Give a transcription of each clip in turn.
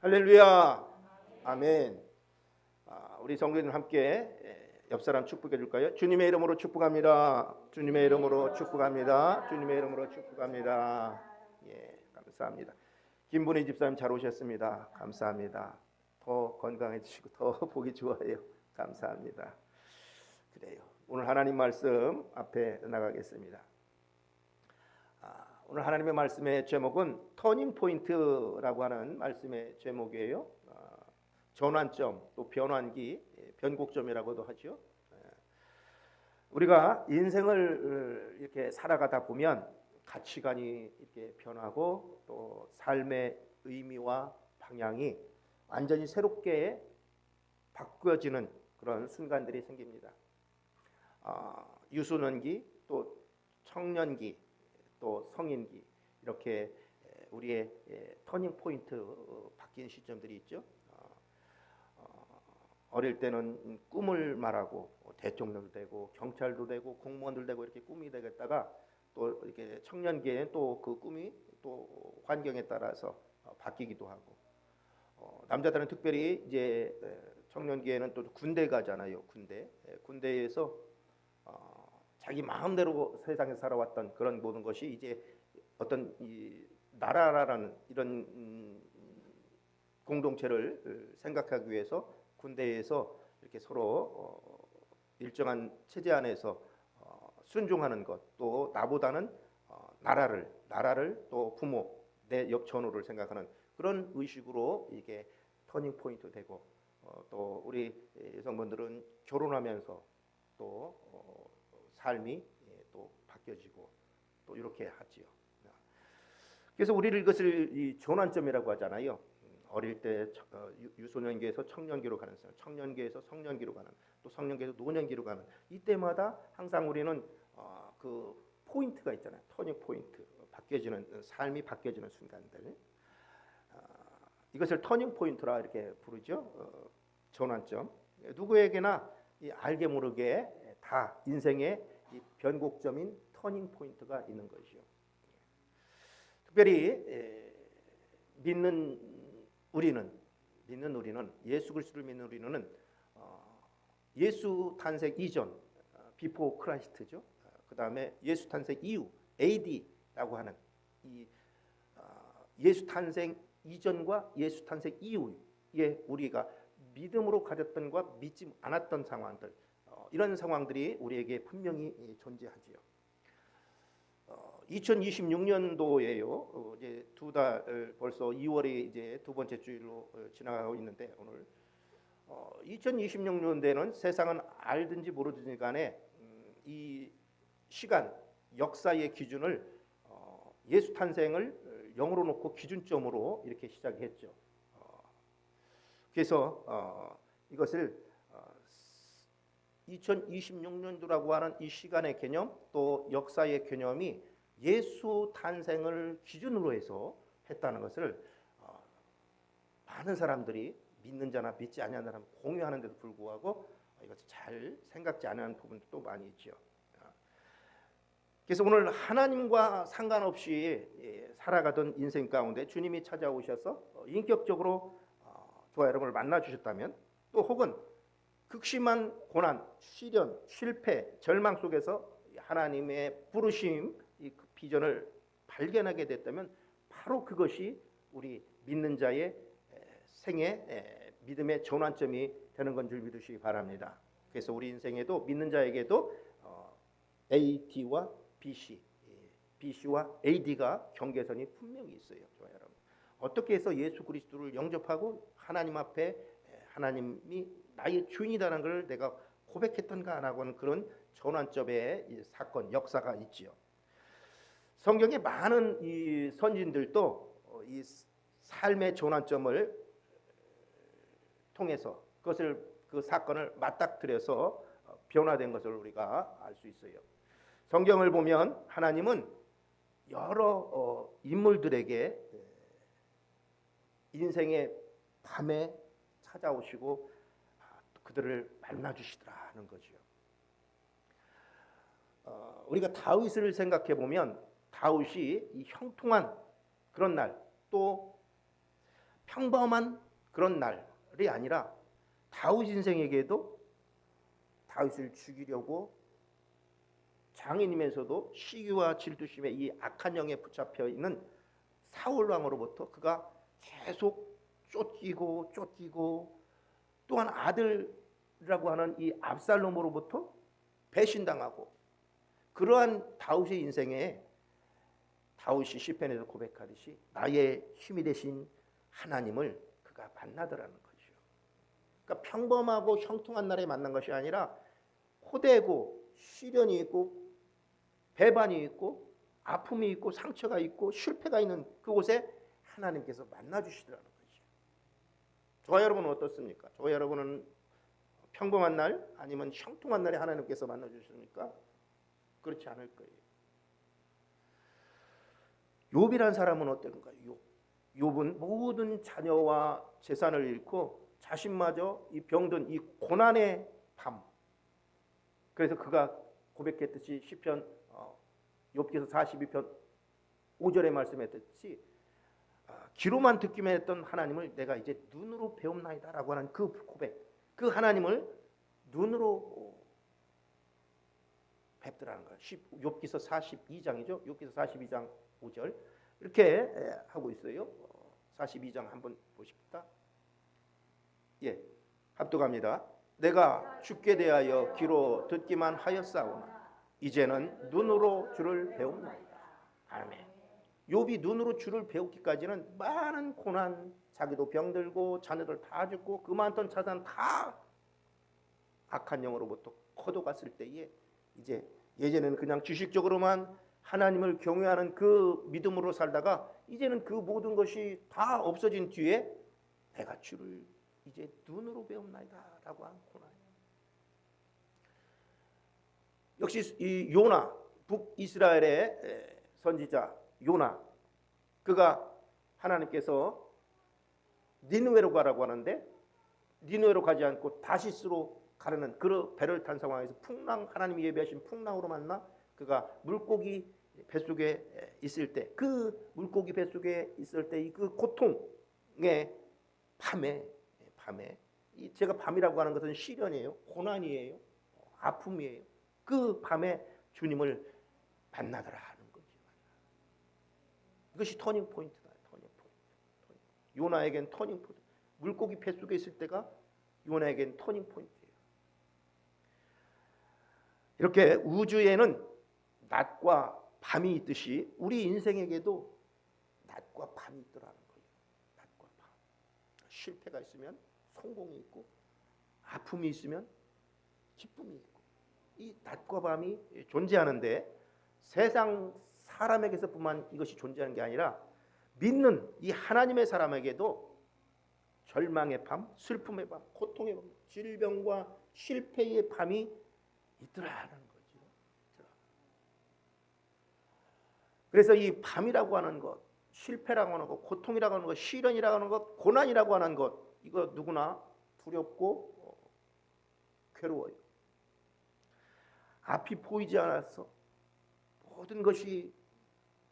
할렐루야. 아멘. 우리 성도들 함께 옆 사람 축복해 줄까요? 주님의 이름으로 축복합니다. 주님의 이름으로 축복합니다. 주님의 이름으로 축복합니다. 예, 감사합니다. 김분희 집사님 잘 오셨습니다. 감사합니다. 더 건강해지시고 더 보기 좋아요. 감사합니다. 그래요. 오늘 하나님 말씀 앞에 나가겠습니다. 오늘 하나님의 말씀의 제목은 터닝 포인트라고 하는 말씀의 제목이에요. 전환점, 또 변환기, 변곡점이라고도 하죠. 우리가 인생을 이렇게 살아가다 보면 가치관이 이렇게 변하고 또 삶의 의미와 방향이 완전히 새롭게 바뀌어지는 그런 순간들이 생깁니다. 유소년기, 또 청년기, 또 성인기, 이렇게 우리의 터닝 포인트 바뀐 시점들이 있죠. 어릴 때는 꿈을 말하고 대통령도 되고 경찰도 되고 공무원도 되고 이렇게 꿈이 되겠다가 또 이렇게 청년기에는 또 그 꿈이 또 환경에 따라서 바뀌기도 하고, 남자들은 특별히 이제 청년기에는 또 군대 가잖아요. 군대에서 자기 마음대로 세상에 살아왔던 그런 모든 것이 이제 어떤 이 나라라는 이런 공동체를 생각하기 위해서 군대에서 이렇게 서로 일정한 체제 안에서 순종하는 것, 또 나보다는 나라를 또 부모, 내 옆 전우를 생각하는 그런 의식으로 이게 터닝 포인트 되고, 또 우리 여성분들은 결혼하면서 또 삶이 또 바뀌어지고 또 이렇게 하지요. 그래서 우리를 이것을 이 전환점이라고 하잖아요. 어릴 때 유소년기에서 청년기로 가는 사람, 청년기에서 성년기로 가는, 또 성년기에서 노년기로 가는, 이때마다 항상 우리는 그 포인트가 있잖아요. 터닝 포인트, 바뀌어지는 삶이 바뀌어지는 순간들. 이것을 터닝 포인트라 이렇게 부르죠. 전환점. 누구에게나 알게 모르게 다 인생의 이 변곡점인 터닝 포인트가 있는 것이죠. 특별히 믿는 우리는 예수 그리스도를 믿는 우리는 예수 탄생 이전, 비포 크라이스트죠. 그 다음에 예수 탄생 이후, AD라고 하는 이 예수 탄생 이전과 예수 탄생 이후에 우리가 믿음으로 가졌던 것과 믿지 않았던 상황들, 이런 상황들이 우리에게 분명히 존재하지요. 2026년도에요. 이제 두 달, 벌써 2월이 이제 두 번째 주일로 지나가고 있는데, 오늘 2026년대는 세상은 알든지 모르든지 간에 이 시간, 역사의 기준을 예수 탄생을 0으로 놓고 기준점으로 이렇게 시작했죠. 그래서 이것을 2026년도라고 하는 이 시간의 개념, 또 역사의 개념이 예수 탄생을 기준으로 해서 했다는 것을 많은 사람들이, 믿는 자나 믿지 않는 사람 공유하는데도 불구하고 이것을 잘 생각지 않은 부분도 많이 있죠. 그래서 오늘 하나님과 상관없이 살아가던 인생 가운데 주님이 찾아오셔서 인격적으로 저와 여러분을 만나 주셨다면, 또 혹은 극심한 고난, 시련, 실패, 절망 속에서 하나님의 부르심, 이 비전을 발견하게 됐다면, 바로 그것이 우리 믿는 자의 생애 믿음의 전환점이 되는 건 줄 믿으시기 바랍니다. 그래서 우리 인생에도, 믿는 자에게도 AD와 BC와 AD가 경계선이 분명히 있어요. 좋아요, 여러분. 어떻게 해서 예수 그리스도를 영접하고 하나님 앞에 하나님이 나의 주인이라는 걸 내가 고백했던가라고 하는 그런 전환점의 사건, 역사가 있지요. 성경에 많은 이 선진들도 이 삶의 전환점을 통해서 그 사건을 맞닥뜨려서 변화된 것을 우리가 알 수 있어요. 성경을 보면 하나님은 여러 인물들에게 인생의 밤에 찾아오시고 그들을 만나주시더라는 거죠. 우리가 다윗을 생각해 보면 다윗이 이 형통한 그런 날, 또 평범한 그런 날이 아니라 다윗 인생에게도 다윗을 죽이려고 장인이면서도 시기와 질투심에 이 악한 영에 붙잡혀 있는 사울 왕으로부터 그가 계속 쫓기고 또한 아들이라고 하는 이 압살롬으로부터 배신당하고, 그러한 다윗의 인생에 다윗이 시편에서 고백하듯이 나의 힘이 되신 하나님을 그가 만나더라는 거죠. 그러니까 평범하고 형통한 날에 만난 것이 아니라 호되고 시련이 있고 배반이 있고 아픔이 있고 상처가 있고 실패가 있는 그곳에 하나님께서 만나주시더라는 거죠. 저와 여러분은 어떻습니까? 저와 여러분은 평범한 날 아니면 형통한 날에 하나님께서 만나주십니까? 그렇지 않을 거예요. 욥이라는 사람은 어떤가요? 욥은 모든 자녀와 재산을 잃고 자신마저 이 병든 이 고난의 밤, 그래서 그가 고백했듯이 시편 욥기서 42편 5절에 말씀했듯이 귀로만 듣기만 했던 하나님을 내가 이제 눈으로 배움나이다라고 하는 그 고백, 그 하나님을 눈으로 뵙더라는 거예요. 욥기서 42장이죠. 욥기서 42장 5절 이렇게 하고 있어요. 42장 한번 보십시다. 예, 합독합니다. 내가 주께 대하여 귀로 듣기만 하였사오나 이제는 눈으로 주를 배움나이다. 아멘. 욥이 눈으로 주를 배우기까지는 많은 고난, 자기도 병들고 자녀들 다 죽고 그 많던 자산 다 악한 영으로부터 거둬갔을 때에 이제 예전에는 그냥 지식적으로만 하나님을 경외하는 그 믿음으로 살다가 이제는 그 모든 것이 다 없어진 뒤에 내가 주를 이제 눈으로 배움나이다라고 한 고난. 역시 이 요나, 북이스라엘의 선지자 요나, 그가 하나님께서 니느웨로 가라고 하는데 니느웨로 가지 않고 다시스로 가려는 그 배를 탄 상황에서 하나님이 예비하신 풍랑으로 만나 그가 물고기 뱃속에 있을 때, 그 물고기 뱃속에 있을 때 그 고통의 밤에 제가 밤이라고 하는 것은 시련이에요, 고난이에요, 아픔이에요. 그 밤에 주님을 만나더라 하는 거죠. 이것이 터닝 포인트다. 터닝 포인트. 요나에겐 터닝 포인트. 물고기 뱃속에 있을 때가 요나에겐 터닝 포인트예요. 이렇게 우주에는 낮과 밤이 있듯이 우리 인생에게도 낮과 밤이 있더라는 거예요. 낮과 밤. 실패가 있으면 성공이 있고, 아픔이 있으면 기쁨이 있고, 이 낮과 밤이 존재하는데 세상 사람에게서뿐만 이것이 존재하는 게 아니라 믿는 이 하나님의 사람에게도 절망의 밤, 슬픔의 밤, 고통의 밤, 질병과 실패의 밤이 있더라는 거죠. 그래서 이 밤이라고 하는 것, 실패라고 하는 것, 고통이라고 하는 것, 시련이라고 하는 것, 고난이라고 하는 것, 이거 누구나 두렵고 괴로워요. 앞이 보이지 않아서 모든 것이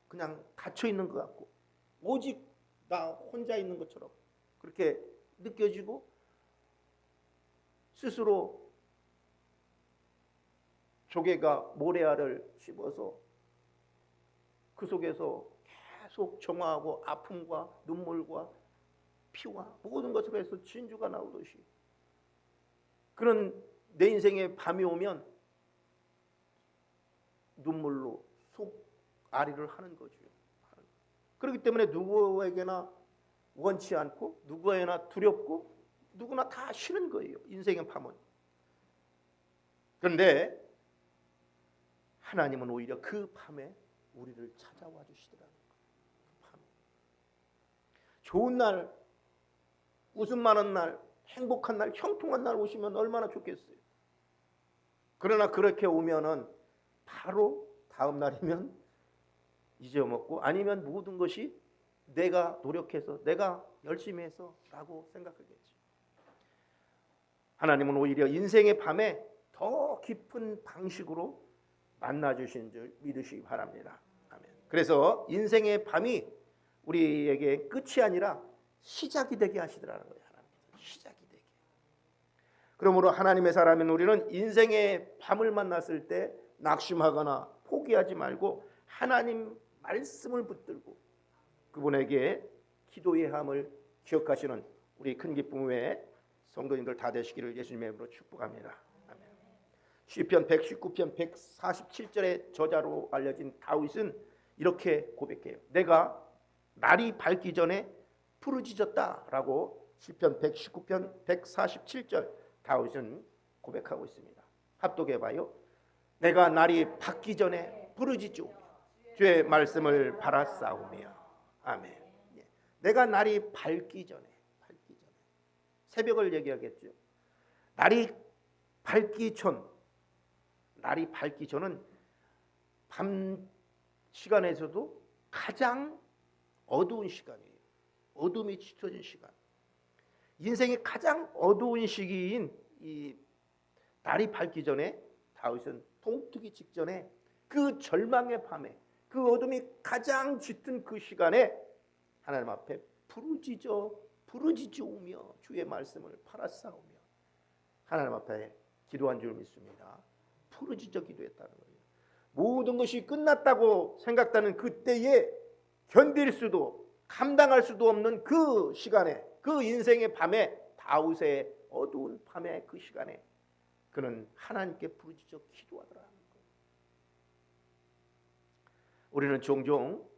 그냥 닫혀 있는 것 같고 오직 나 혼자 있는 것처럼 그렇게 느껴지고 스스로 조개가 모래알을 씹어서 그 속에서 계속 정화하고 아픔과 눈물과 피와 모든 것을 해서 진주가 나오듯이 그런 내 인생에 밤이 오면 눈물로 속앓이를 하는 거죠. 그렇기 때문에 누구에게나 원치 않고 누구에게나 두렵고 누구나 다 싫은 거예요. 인생의 밤은. 그런데 하나님은 오히려 그 밤에 우리를 찾아와 주시더라는 거예요. 그 밤에. 좋은 날, 웃음 많은 날, 행복한 날, 형통한 날 오시면 얼마나 좋겠어요. 그러나 그렇게 오면은 바로 다음 날이면 잊어먹고 아니면 모든 것이 내가 노력해서 내가 열심히 해서 라고 생각하겠지. 하나님은 오히려 인생의 밤에 더 깊은 방식으로 만나주신 줄 믿으시기 바랍니다. 아멘. 그래서 인생의 밤이 우리에게 끝이 아니라 시작이 되게 하시더라는 거예요. 하나님께서 시작이 되게. 그러므로 하나님의 사람인 우리는 인생의 밤을 만났을 때 낙심하거나 포기하지 말고 하나님 말씀을 붙들고 그분에게 기도의 함을 기억하시는 우리 큰 기쁨 외에 성도님들 다 되시기를 예수님의 이름으로 축복합니다. 아멘. 시편 119편 147절의 저자로 알려진 다윗은 이렇게 고백해요. 내가 날이 밝기 전에 부르짖었다라고 시편 119편 147절 다윗은 고백하고 있습니다. 합독해봐요. 내가 날이 밝기 전에 부르짖으며 주의 말씀을 바라싸우며. 아멘. 내가 날이 밝기 전에 새벽을 얘기하겠죠. 날이 밝기 전은 밤 시간에서도 가장 어두운 시간이에요. 어둠이 짙어진 시간. 인생의 가장 어두운 시기인 이 날이 밝기 전에 다윗은 동트기 직전에 그 절망의 밤에 그 어둠이 가장 짙은 그 시간에 하나님 앞에 부르짖으며 주의 말씀을 바라싸우며 하나님 앞에 기도한 줄 믿습니다. 부르짖어 기도했다는 거예요. 모든 것이 끝났다고 생각하는 그때에 견딜 수도 감당할 수도 없는 그 시간에 그 인생의 밤에 다윗의 어두운 밤의 그 시간에 그는 하나님께 부르짖어 기도하더라는 거예요. 우리는 종종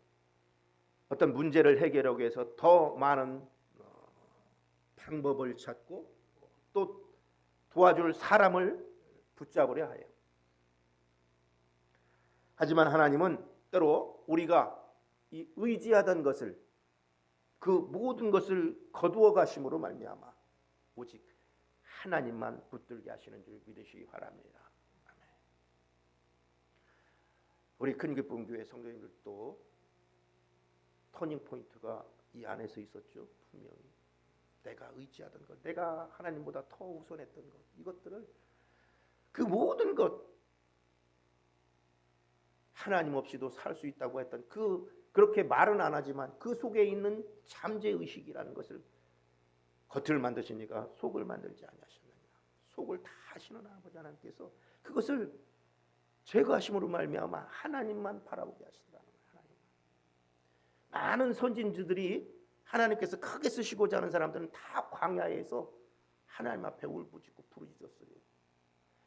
어떤 문제를 해결하기 위해서 더 많은 방법을 찾고 또 도와줄 사람을 붙잡으려 해요. 하지만 하나님은 때로 우리가 이 의지하던 것을 그 모든 것을 거두어 가심으로 말미암아 오직 하나님만 붙들게 하시는 줄 믿으시기 바랍니다. 아멘. 우리 큰 기쁨 교회 성도님들도 터닝 포인트가 이 안에서 있었죠. 분명히 내가 의지하던 것, 내가 하나님보다 더 우선했던 것, 이것들을 그 모든 것 하나님 없이도 살 수 있다고 했던 그렇게 말은 안 하지만 그 속에 있는 잠재 의식이라는 것을 겉을 만드시니까 속을 만들지 아니하셨느냐. 속을 다 하시는 아버지 하나님께서 그것을 제거하심으로 말미암아 하나님만 바라보게 하시더라는 거예요. 하나님. 많은 선진주들이 하나님께서 크게 쓰시고자 하는 사람들은 다 광야에서 하나님 앞에 울부짖고 부르짖었어요.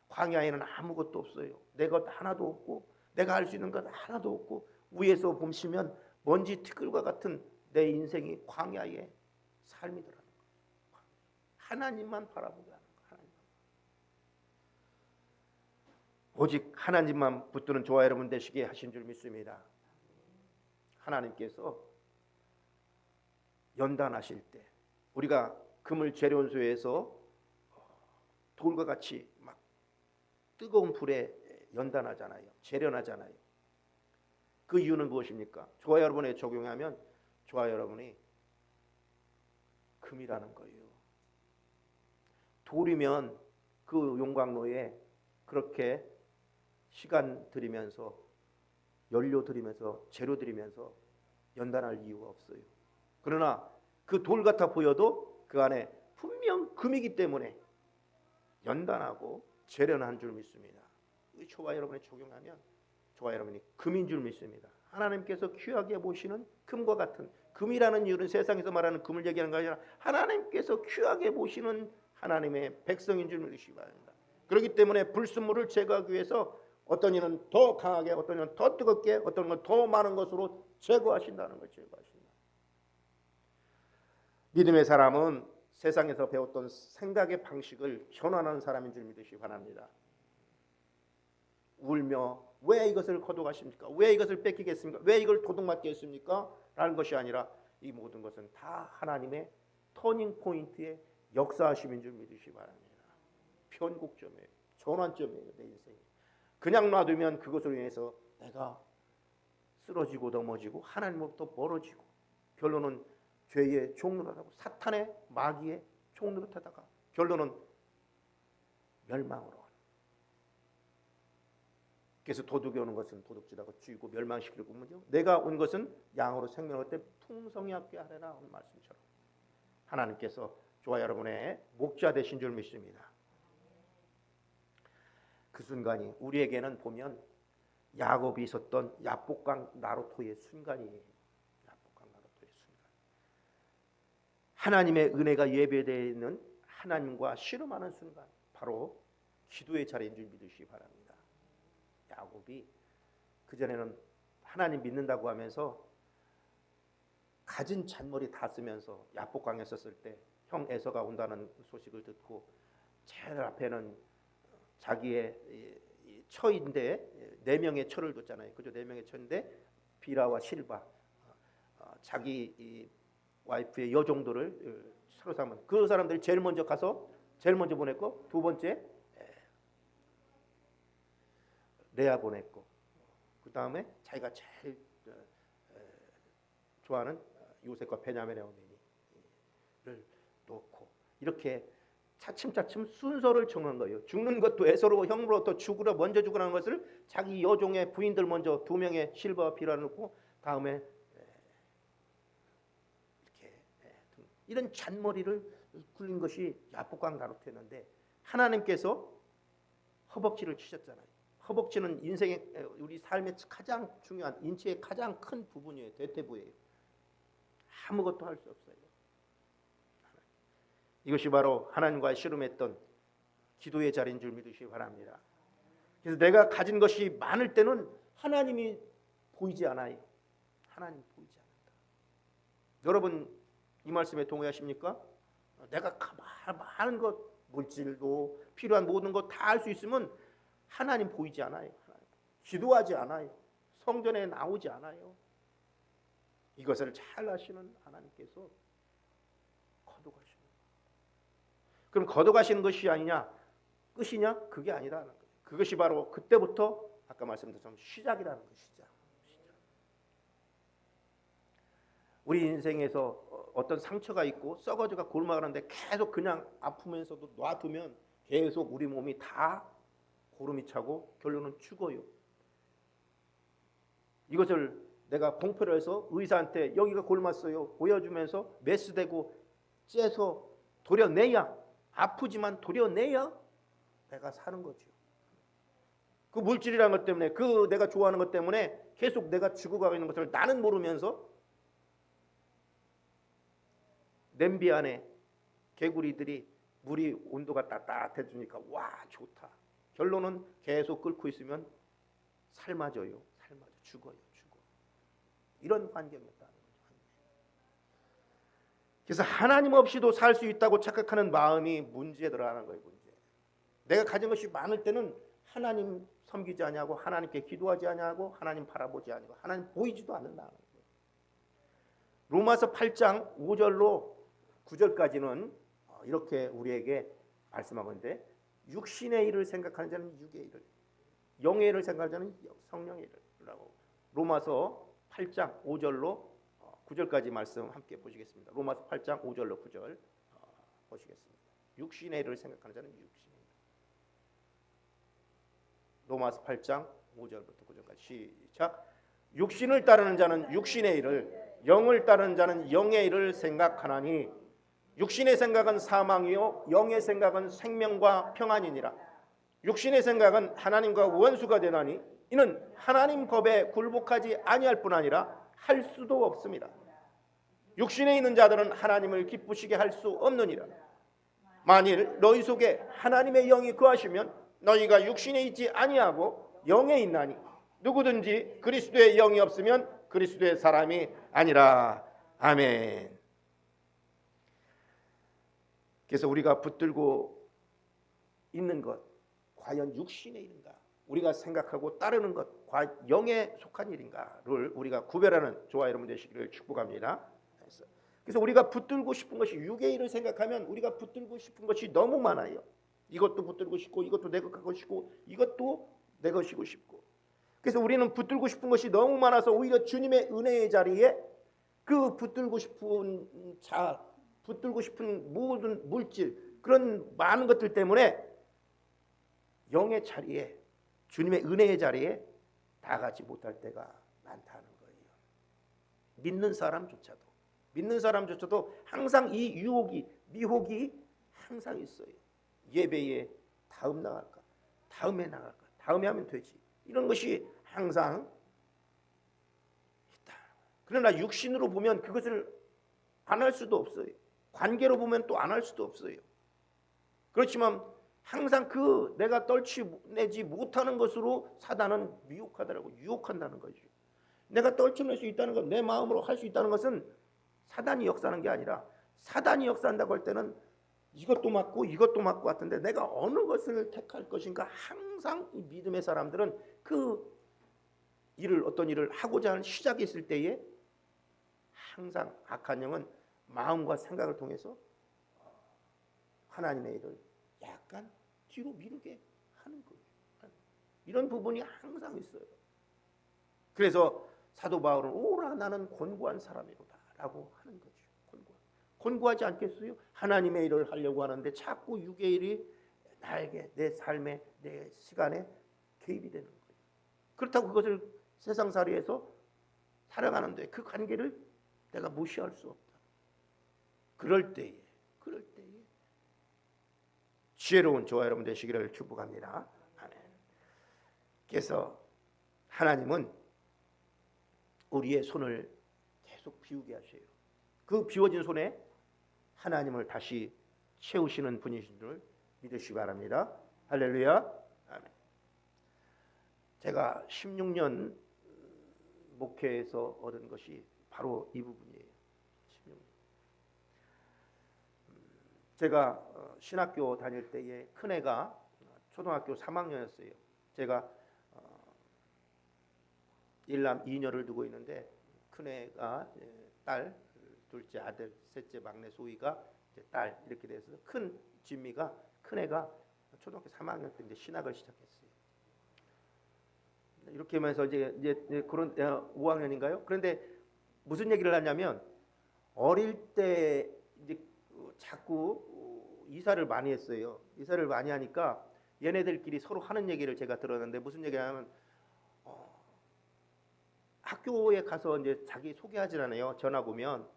광야에는 아무것도 없어요. 내 것 하나도 없고 내가 할 수 있는 것 하나도 없고 위에서 보시면 먼지 티끌과 같은 내 인생이 광야의 삶이더라는 거예요. 하나님만 바라보게 하는 거예요. 하나님만. 오직 하나님만 붙드는 저와 여러분 되시게 하신 줄 믿습니다. 하나님께서 연단하실 때 우리가 그물 재련소에서 돌과 같이 막 뜨거운 불에 연단하잖아요. 재련하잖아요. 그 이유는 무엇입니까? 저와 여러분에 적용하면 저와 여러분이 금이라는 거예요. 돌이면 그 용광로에 그렇게 시간 들이면서 연료 들이면서 재료 들이면서 연단할 이유가 없어요. 그러나 그 돌 같아 보여도 그 안에 분명 금이기 때문에 연단하고 재련한 줄 믿습니다. 저와 여러분이 적용하면 저와 여러분이 금인 줄 믿습니다. 하나님께서 귀하게 보시는 금과 같은 금이라는 이유는 세상에서 말하는 금을 얘기하는 거 아니라 하나님께서 귀하게 보시는 하나님의 백성인 줄 믿으시기 바랍니다. 그렇기 때문에 불순물을 제거하기 위해서 어떤 이는 더 강하게 어떤 이는 더 뜨겁게 어떤 건 더 많은 것으로 제거하신다는 걸 제거하신다. 믿음의 사람은 세상에서 배웠던 생각의 방식을 전환하는 사람인 줄 믿으시기 바랍니다. 울며 왜 이것을 거둬가십니까? 왜 이것을 뺏기겠습니까? 왜 이걸 도둑맞게 했습니까? 라는 것이 아니라 이 모든 것은 다 하나님의 터닝 포인트의 역사하심인 줄 믿으시기 바랍니다. 변곡점이에요. 전환점이에요. 내 인생이. 그냥 놔두면 그것으로 인해서 내가 쓰러지고 넘어지고 하나님으로부터 멀어지고 결론은 죄의 종노릇하고 사탄의 마귀의 종노릇하다가 결론은 멸망으로. 그래서 도둑이 오는 것은 도둑질하고 죽이고 멸망시키려고 문제고 내가 온 것은 양으로 생명을 얻되 풍성히 얻게 하리라 오늘 말씀처럼 하나님께서 저와 여러분의 목자 되신 줄 믿습니다. 그 순간이 우리에게는 보면 야곱이 있었던 야복강 나루토의 순간이에요. 야복강 나루토의 순간. 하나님의 은혜가 예배되어 있는 하나님과 씨름하는 순간, 바로 기도의 자리인 줄 믿으시기 바랍니다. 야곱이 그전에는 하나님 믿는다고 하면서 가진 잔머리 다 쓰면서 야복강에 섰을 때 형 에서가 온다는 소식을 듣고 제일 앞에는 자기의 처인데 4명의 처를 뒀잖아요. 그죠? 4명의 처인데 비라와 실바, 자기 와이프의 여종들을 서로 삼은 그 사람들이 제일 먼저 가서 제일 먼저 보냈고, 두 번째 레아 보냈고, 그 다음에 자기가 제일 좋아하는 요셉과 베냐민의 어머니를 놓고, 이렇게 차츰차츰 순서를 정한 거예요. 죽는 것도 에서로 형으로부터 죽으러 먼저 죽으라는 것을 자기 여종의 부인들 먼저 2명의 실바와 비라를 놓고, 다음에 이렇게 이런 잔머리를 굴린 것이 야복강 나루토였는데, 하나님께서 허벅지를 치셨잖아요. 허벅지는 인생의, 우리 삶의 가장 중요한, 인체의 가장 큰 부분이에요. 대퇴부예요. 아무것도 할 수 없어요. 이것이 바로 하나님과 씨름했던 기도의 자리인 줄 믿으시기 바랍니다. 그래서 내가 가진 것이 많을 때는 하나님이 보이지 않아요. 하나님 보이지 않는다. 여러분 이 말씀에 동의하십니까? 내가 많은 것, 물질도 필요한 모든 것 다 할 수 있으면 하나님 보이지 않아요. 기도하지 않아요. 성전에 나오지 않아요. 이것을 잘 아시는 하나님께서 거두가시는 거예요. 그럼 거두가시는 것이 아니냐, 끝이냐? 그게 아니라는 거예요. 그것이 바로 그때부터 아까 말씀드렸던 시작이라는 것이죠. 우리 인생에서 어떤 상처가 있고 썩어져가 골마가는데 계속 그냥 아프면서도 놔두면 계속 우리 몸이 다 고름이 차고 결론은 죽어요. 이것을 내가 공표를 해서 의사한테 여기가 골맞어요 보여주면서 메스대고 째서 도려내야, 아프지만 도려내야 내가 사는 거죠. 그 물질이라는 것 때문에, 그 내가 좋아하는 것 때문에 계속 내가 죽어가고 있는 것을 나는 모르면서 냄비 안에 개구리들이 물이 온도가 따뜻해지니까 와 좋다. 결론은 계속 끓고 있으면 삶아져요. 죽어요. 이런 환경이었다는 거죠. 그래서 하나님 없이도 살 수 있다고 착각하는 마음이 문제에 들어가는 거예요. 문제. 내가 가진 것이 많을 때는 하나님 섬기지 아니하고, 하나님께 기도하지 아니하고, 하나님 바라보지 아니하고, 하나님 보이지도 않는다는 거예요. 로마서 8장 5절로 9절까지는 이렇게 우리에게 말씀하고 있는데, 육신의 일을 생각하는 자는 육의 일을, 영의 일을 생각하는 자는 성령의 일이라고. 로마서 8장 5절로 9절까지 말씀 함께 보시겠습니다. 로마서 8장 5절로 9절 보시겠습니다. 육신의 일을 생각하는 자는 육신의 일. 로마서 8장 5절부터 9절까지 시작. 육신을 따르는 자는 육신의 일을, 영을 따르는 자는 영의 일을 생각하나니 육신의 생각은 사망이요 영의 생각은 생명과 평안이니라. 육신의 생각은 하나님과 원수가 되나니 이는 하나님 법에 굴복하지 아니할 뿐 아니라 할 수도 없습니다. 육신에 있는 자들은 하나님을 기쁘시게 할 수 없느니라. 만일 너희 속에 하나님의 영이 거하시면 너희가 육신에 있지 아니하고 영에 있나니 누구든지 그리스도의 영이 없으면 그리스도의 사람이 아니라. 아멘. 그래서 우리가 붙들고 있는 것, 과연 육신의 일인가? 우리가 생각하고 따르는 것, 영에 속한 일인가를 우리가 구별하는 저와 여러분 되시기를 축복합니다. 그래서 우리가 붙들고 싶은 것이, 육의 일을 생각하면 우리가 붙들고 싶은 것이 너무 많아요. 이것도 붙들고 싶고, 이것도 내 것 갖고 싶고, 이것도 내 것이고 싶고. 그래서 우리는 붙들고 싶은 것이 너무 많아서 오히려 주님의 은혜의 자리에 그 붙들고 싶은 붙들고 싶은 모든 물질, 그런 많은 것들 때문에 영의 자리에, 주님의 은혜의 자리에 나가지 못할 때가 많다는 거예요. 믿는 사람조차도 믿는 사람조차도 항상 이 유혹이, 미혹이 항상 있어요. 예배에 다음 나갈까, 다음에 나갈까, 다음에 하면 되지, 이런 것이 항상 있다. 그러나 육신으로 보면 그것을 안 할 수도 없어요. 관계로 보면 또 안 할 수도 없어요. 그렇지만 항상 그 내가 떨쳐내지 못하는 것으로 사단은 미혹하더라고, 유혹한다는 거죠. 내가 떨쳐낼 수 있다는 것, 내 마음으로 할 수 있다는 것은 사단이 역사하는 게 아니라, 사단이 역사한다고 할 때는 이것도 맞고 이것도 맞고 같은데 내가 어느 것을 택할 것인가, 항상 이 믿음의 사람들은 그 일을, 어떤 일을 하고자 하는 시작이 있을 때에 항상 악한 영은 마음과 생각을 통해서 하나님의 일을 약간 뒤로 미루게 하는 거예요. 이런 부분이 항상 있어요. 그래서 사도 바울은 오라 나는 곤고한 사람이로다 라고 하는 거죠. 곤고하지 않겠어요? 하나님의 일을 하려고 하는데 자꾸 육의 일이 나에게, 내 삶에, 내 시간에 개입이 되는 거예요. 그렇다고 그것을 세상살이에서 살아가는데 그 관계를 내가 무시할 수 없다. 그럴 때에 지혜로운 저와 여러분 되시기를 축복합니다. 아멘. 그래서 하나님은 우리의 손을 계속 비우게 하셔요. 그 비워진 손에 하나님을 다시 채우시는 분이신 줄 믿으시기 바랍니다. 할렐루야. 아멘. 제가 16년 목회에서 얻은 것이 바로 이 부분이에요. 16년. 제가 신학교 다닐 때에 큰애가 초등학교 3학년이었어요. 제가 일남 2녀를 두고 있는데 큰애가 딸, 둘째 아들, 셋째 막내 소희가 딸, 이렇게 돼서 큰 진미가, 큰애가 초등학교 3학년 때 이제 신학을 시작했어요. 이렇게 하면서 이제 그런 5학년인가요? 그런데 무슨 얘기를 하냐면, 어릴 때 이제 자꾸 이사를 많이 했어요. 이사를 많이 하니까 얘네들끼리 서로 하는 얘기를 제가 들었는데, 무슨 얘기냐면 학교에 가서 이제 자기 소개하잖아요. 전화 오면.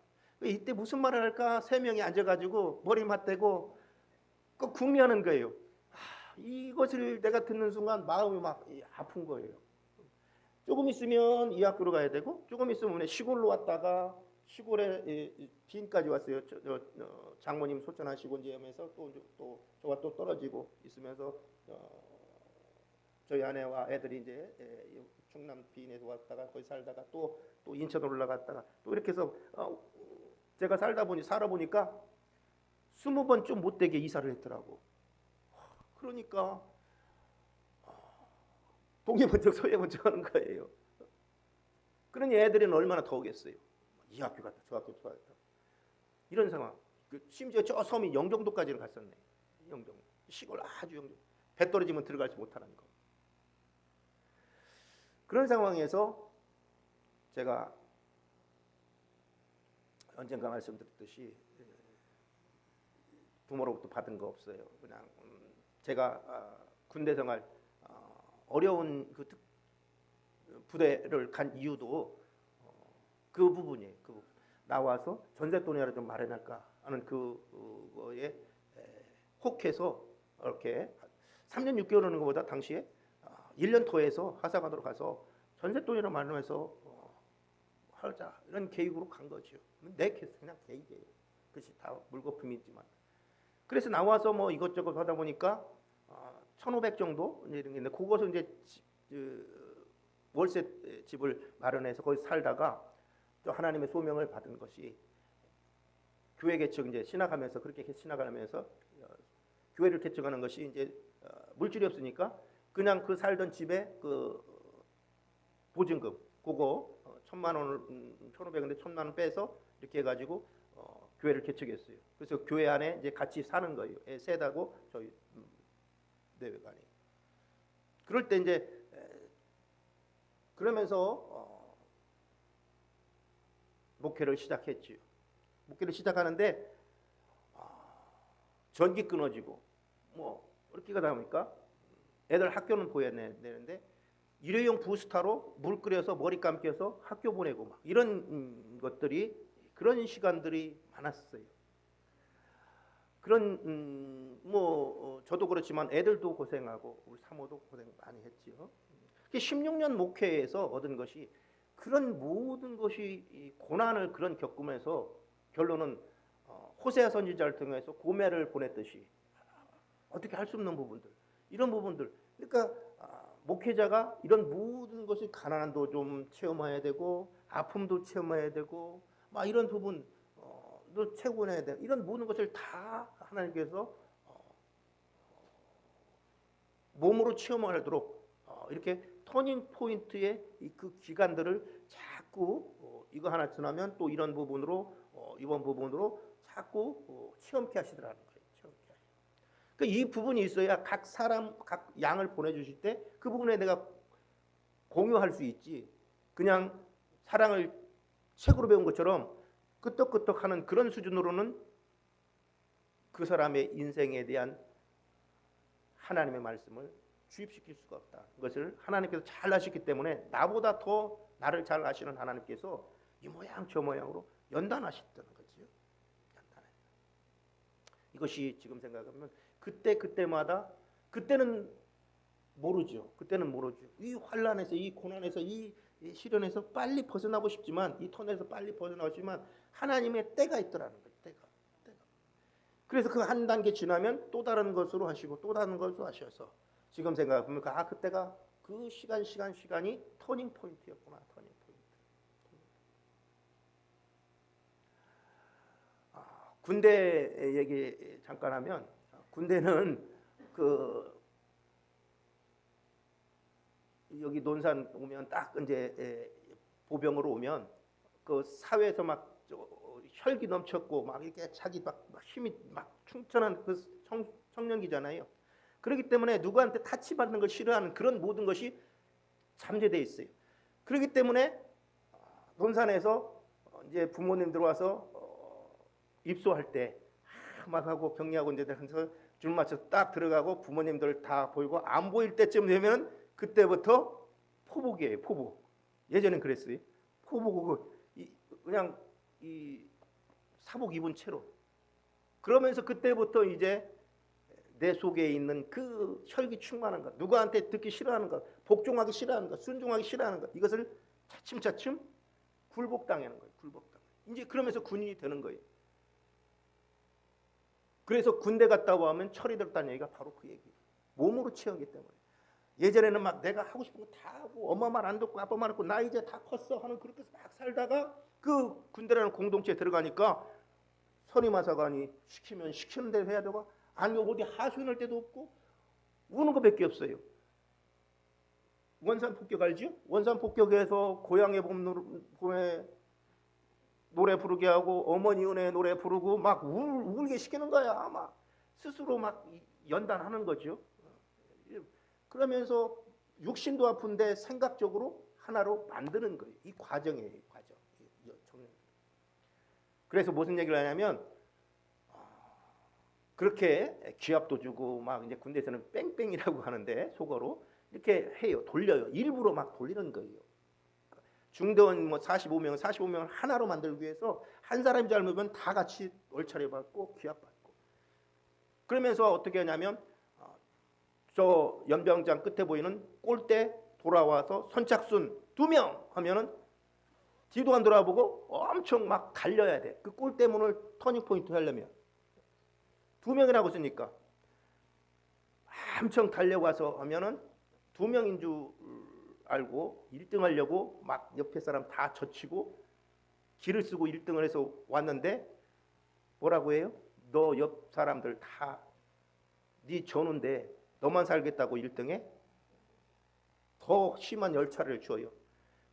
이때 무슨 말을 할까? 세 명이 앉아가지고 머리 맞대고 꼭 궁리하는 거예요. 이것을 내가 듣는 순간 마음이 막 아픈 거예요. 조금 있으면 이 학교로 가야 되고, 조금 있으면 시골로 왔다가 시골에 빈까지 왔어요. 장모님 소천하시고 이제 하면서 또 저와 또 떨어지고 있으면서 저희 아내와 애들이 이제 충남 빈에서 왔다가 거기 살다가 또 인천으로 올라갔다가 또 이렇게 해서 제가 살아보니까 20번 좀 못되게 이사를 했더라고. 그러니까 동해번쩍 서해번쩍 하는 거예요. 그러니 애들은 얼마나 더우겠어요. 이 학교 갔다 저 학교 갔다. 이런 상황. 심지어 저 섬이 영종도까지는 갔었네. 영종. 시골 아주 영종. 배 떨어지면 들어가지 못하는 거. 그런 상황에서 제가 언젠가 말씀드렸듯이 부모로부터 받은 거 없어요. 그냥 제가 군대 생활 어려운 그 부대를 간 이유도 그 부분이에요. 그 부분. 나와서 전세돈이라도 좀 마련할까 하는 그거에 혹해서 이렇게 3년 6개월 하는 것보다 당시에 1년 더해서 하사관으로 가서 전세돈이라도 마련해서 하자, 이런 계획으로 간 거죠. 내 그냥 계획이에요. 그것이 다 물거품이지만. 그래서 나와서 뭐 이것저것 하다 보니까 1,500 정도 이런 게 있는데, 그것을 이제 월세 집을 마련해서 거기 살다가 또 하나님의 소명을 받은 것이 교회 개척, 이제 신학하면서 그렇게 신학하면서 교회를 개척하는 것이 이제 물질이 없으니까 그냥 그 살던 집에 그 보증금 그거 1,000만 원을 1,500인데 1,000만 원 빼서 이렇게 해가지고 교회를 개척했어요. 그래서 교회 안에 이제 같이 사는 거예요. 셋하고 저희 내외관이. 그럴 때 이제 그러면서 목회를 시작했지요. 목회를 시작하는데 전기 끊어지고 뭐 이렇게 가다 보니까 애들 학교는 보여야 되는데 일회용 부스타로 물 끓여서 머리 감겨서 학교 보내고 막 이런 것들이 그런 시간들이 많았어요. 그런 저도 그렇지만 애들도 고생하고 우리 사모도 고생 많이 했지요. 16년 목회에서 얻은 것이 그런 모든 것이 이 고난을 그런 겪으면서 결론은 호세아 선지자를 통해서 고멜을 보냈듯이 어떻게 할 수 없는 부분들, 이런 부분들. 그러니까 목회자가 이런 모든 것이 가난도 좀 체험해야 되고 아픔도 체험해야 되고 막 이런 부분 도 체험해야 돼. 이런 모든 것을 다 하나님께서 몸으로 체험하도록 이렇게 터닝 포인트의 그 기간들을 자꾸 이거 하나 지나면 또 이런 부분으로 이번 부분으로 자꾸 체험케 하시더라는 거예요. 체험케 하시고. 그러니까 이 부분이 있어야 각 사람 각 양을 보내주실 때 그 부분에 내가 공유할 수 있지. 그냥 사랑을 책으로 배운 것처럼 끄떡끄떡하는 그런 수준으로는 그 사람의 인생에 대한 하나님의 말씀을 주입시킬 수가 없다. 그것을 하나님께서 잘 아시기 때문에 나보다 더 나를 잘 아시는 하나님께서 이 모양 저 모양으로 연단하셨다는 거지요. 연단해. 이것이 지금 생각하면 그때마다 그때는 모르죠. 그때는 모르죠. 이 환란에서 이 고난에서 이 시련에서 빨리 벗어나고 싶지만 이 터널에서 빨리 벗어나고 싶지만 하나님의 때가 있더라는 거예요. 때가. 그래서 그 한 단계 지나면 또 다른 것으로 하시고 또 다른 것으로 하셔서 지금 생각해보면 그때가 그 시간이 터닝 포인트였구나. 터닝 포인트. 군대 얘기 잠깐 하면 군대는 여기 논산 오면 딱 이제 보병으로 오면 그 사회에서 막 혈기 넘쳤고 막 이렇게 자기 막 힘이 막 충천한 그 청년기잖아요. 그렇기 때문에 누구한테 타치받는 걸 싫어하는 그런 모든 것이 잠재되어 있어요. 그렇기 때문에 논산에서 이제 부모님 들어와서 입소할 때 막 하고 격리하고 이제 줄 맞춰서 딱 들어가고 부모님들 다 보이고 안 보일 때쯤 되면 그때부터 포복이에요. 포복. 예전엔 그랬어요. 포복이고 그냥 이 사복 입은 채로. 그러면서 그때부터 이제 내 속에 있는 그 혈기 충만한 것, 누구한테 듣기 싫어하는 것, 복종하기 싫어하는 것, 순종하기 싫어하는 것, 이것을 차츰차츰 굴복당하는 거예요. 굴복당. 이제 그러면서 군인이 되는 거예요. 그래서 군대 갔다 오면 철이 들었다는 얘기가 바로 그 얘기예요. 몸으로 체험하기 때문에. 예전에는 막 내가 하고 싶은 거 다 하고 엄마 말 안 듣고 아빠 말 안 듣고 나 이제 다 컸어 하는 그렇게 막 살다가 그 군대라는 공동체에 들어가니까 선임하사관이 시키면 시키는 대로 해야 되고 아니 어디 하소연할 데도 없고 우는 것밖에 없어요. 원산 폭격 알죠? 원산 폭격에서 고향의 봄에 노래 부르게 하고 어머니 은혜 노래 부르고 막 울게 시키는 거야. 막 스스로 막 연단하는 거죠. 그러면서 육신도 아픈데 생각적으로 하나로 만드는 거예요. 이 과정이에요. 이 과정. 그래서 무슨 얘기를 하냐면 그렇게 기합도 주고 막 이제 군대에서는 뺑뺑이라고 하는데 속어로 이렇게 해요. 돌려요. 일부러 막 돌리는 거예요. 중대원 45명을 하나로 만들기 위해서 한 사람이 잘못하면 다 같이 얼차려 받고 기합 받고. 그러면서 어떻게 하냐면 저 연병장 끝에 보이는 꼴대 돌아와서 선착순 2명 하면은 뒤도 안 돌아보고 엄청 막 달려야 돼. 그 꼴대 문을 터닝 포인트 하려면 2명이라고 쓰니까 엄청 달려가서 하면은 2명인 줄 알고 1등 하려고 막 옆에 사람 다 젖히고 길을 쓰고 1등을 해서 왔는데 뭐라고 해요? 너 옆 사람들 다 네 전우인데 너만 살겠다고 1등에 더 심한 열차를 줘요.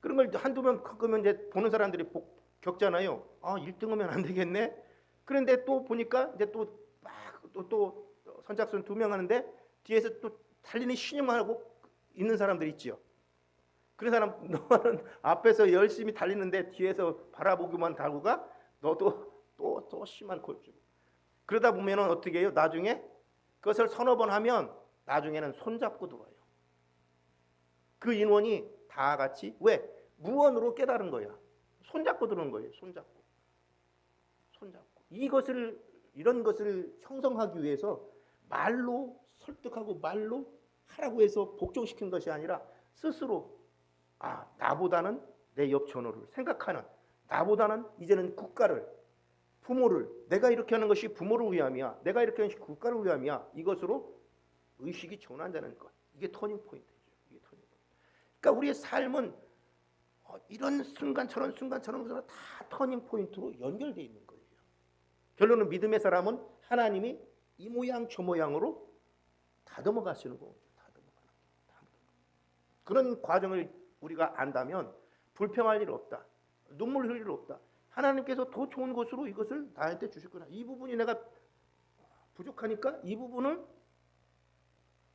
그런 걸 한두 번 겪으면 이제 보는 사람들이 겪잖아요. 1등하면 안 되겠네. 그런데 또 보니까 이제 또 선착순 2명 하는데 뒤에서 또 달리는 신용만 하고 있는 사람들 있지요. 그런 사람 너는 앞에서 열심히 달리는데 뒤에서 바라보기만 하고 가 너도 또 심한 골주. 그러다 보면은 어떻게 해요? 나중에 그것을 서너 번 하면 나중에는 손잡고 들어요. 그 인원이 다 같이 왜? 무언으로 깨달은 거야. 손잡고 들어온 거예요. 손잡고. 손잡고 이런 것을 형성하기 위해서 말로 설득하고 말로 하라고 해서 복종시킨 것이 아니라 스스로 나보다는 내 옆 전우를 생각하는, 나보다는 이제는 국가를, 부모를, 내가 이렇게 하는 것이 부모를 위함이야, 내가 이렇게 하는 것이 국가를 위함이야, 이것으로 의식이 전환되는 것. 이게 터닝 포인트죠. 이게 터닝 포인트. 그러니까 우리의 삶은 이런 순간처럼 다 터닝 포인트로 연결되어 있는 거예요. 결론은 믿음의 사람은 하나님이 이 모양 저 모양으로 다듬어 가시는 거죠. 그런 과정을 우리가 안다면 불평할 일 없다. 눈물 흘릴 일 없다. 하나님께서 더 좋은 것으로 이것을 나한테 주셨구나. 이 부분이 내가 부족하니까 이 부분을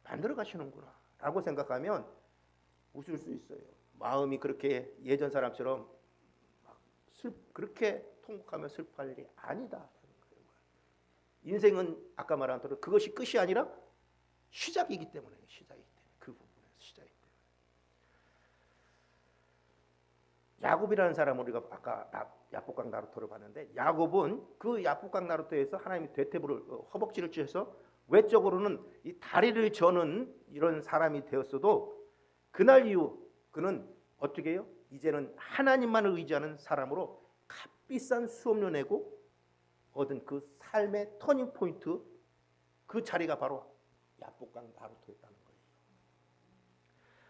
만들어 가시는구나 라고 생각하면 웃을 수 있어요. 마음이 그렇게 예전 사람처럼 그렇게 통곡하며 슬퍼할 일이 아니다. 인생은 아까 말한 대로 그것이 끝이 아니라 시작이기 때문에 그 부분에서 시작이기 때문에. 야곱이라는 사람을 우리가 아까 야복강 나루토를 봤는데, 야곱은 그 야복강 나루토에서 하나님이 되태부를 허벅지를 찢어서 외적으로는 이 다리를 저는 이런 사람이 되었어도 그날 이후 그는 어떻게 해요? 이제는 하나님만을 의지하는 사람으로 값비싼 수업료 내고 얻은 그 삶의 터닝 포인트, 그 자리가 바로 야복강 나루토였다는 거예요.